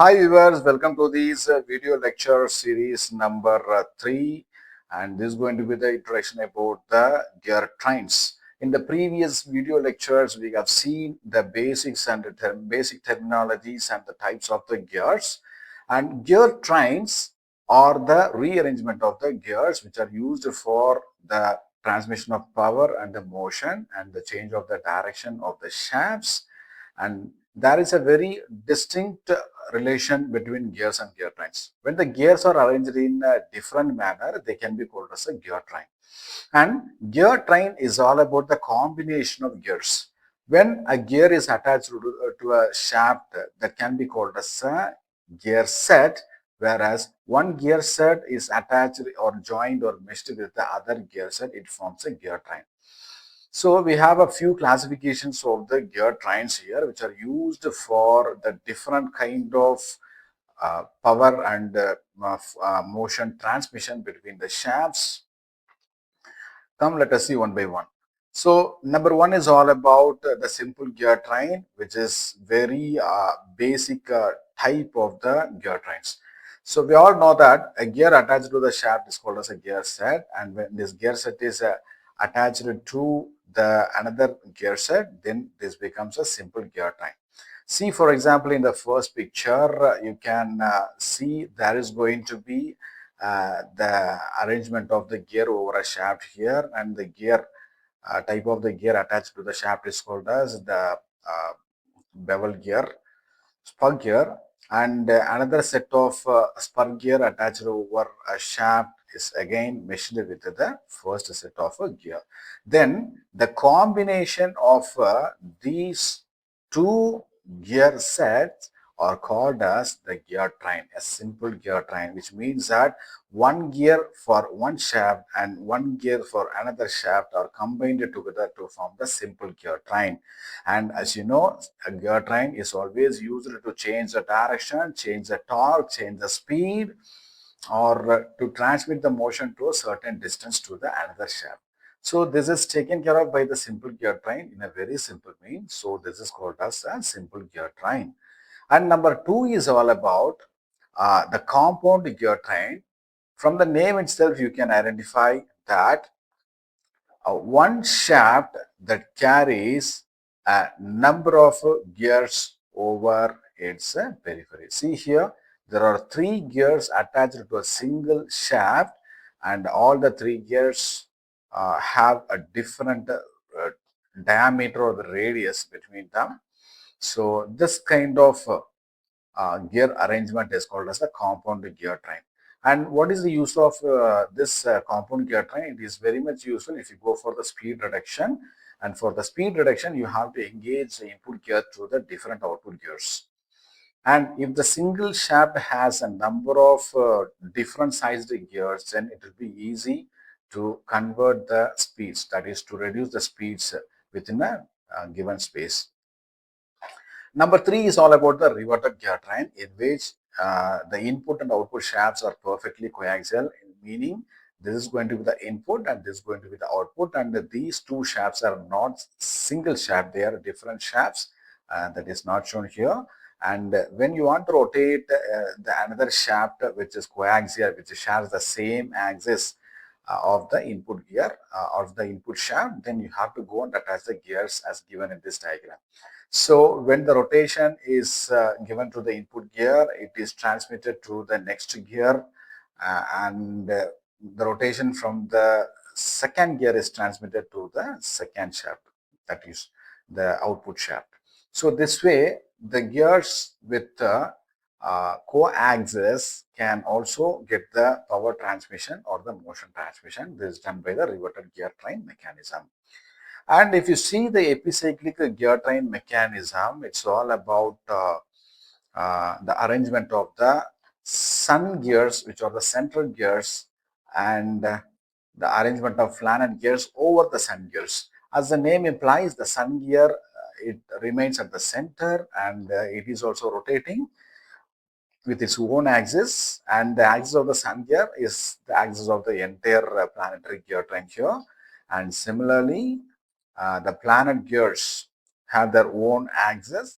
Hi viewers, welcome to this video lecture series number 3, and this is going to be the introduction about the gear trains. In the previous video lectures, we have seen the basics and the basic terminologies and the types of the gears, and gear trains are the rearrangement of the gears which are used for the transmission of power and the motion and the change of the direction of the shafts, and there is a very distinct relation between gears and gear trains. When the gears are arranged in a different manner, they can be called as a gear train. And gear train is all about the combination of gears. When a gear is attached to a shaft, that can be called as a gear set, whereas one gear set is attached or joined or meshed with the other gear set, it forms a gear train. So we have a few classifications of the gear trains here, which are used for the different kind of power and motion transmission between the shafts. Come, let us see one by one. So number one is all about the simple gear train, which is very basic type of the gear trains. So we all know that a gear attached to the shaft is called as a gear set, and when this gear set is attached to the another gear set, then this becomes a simple gear train. See, for example, in the first picture, you can see there is going to be the arrangement of the gear over a shaft here, and the gear type of the gear attached to the shaft is called as the bevel gear, spur gear, and another set of spur gear attached over a shaft is again meshed with the first set of a gear. Then the combination of these two gear sets are called as the gear train, a simple gear train, which means that one gear for one shaft and one gear for another shaft are combined together to form the simple gear train. And as you know, a gear train is always used to change the direction, change the torque, change the speed, or to transmit the motion to a certain distance to the another shaft. So this is taken care of by the simple gear train in a very simple means. So this is called as a simple gear train. And number two is all about the compound gear train. From the name itself, you can identify that one shaft that carries a number of gears over its periphery. See here, there are three gears attached to a single shaft, and all the three gears have a different diameter or the radius between them. So this kind of gear arrangement is called as a compound gear train. And what is the use of this compound gear train? It is very much useful if you go for the speed reduction. And for the speed reduction, you have to engage the input gear through the different output gears. And if the single shaft has a number of different sized gears, then it will be easy to convert the speeds, that is to reduce the speeds within a given space. Number three is all about the reverted gear train, in which the input and output shafts are perfectly coaxial, meaning this is going to be the input and this is going to be the output, and these two shafts are not single shaft, they are different shafts, that is not shown here. And when you want to rotate the another shaft which is coaxial, which shares the same axis of the input gear of the input shaft, then you have to go and attach the gears as given in this diagram. So when the rotation is given to the input gear, it is transmitted to the next gear, and the rotation from the second gear is transmitted to the second shaft, that is the output shaft. So this way, the gears with the co-axis can also get the power transmission or the motion transmission. This is done by the reverted gear train mechanism. And if you see the epicyclic gear train mechanism, it's all about the arrangement of the sun gears, which are the central gears, and the arrangement of planet gears over the sun gears. As the name implies, the sun gear, it remains at the center, and it is also rotating with its own axis, and the axis of the sun gear is the axis of the entire planetary gear train here. And similarly, the planet gears have their own axis,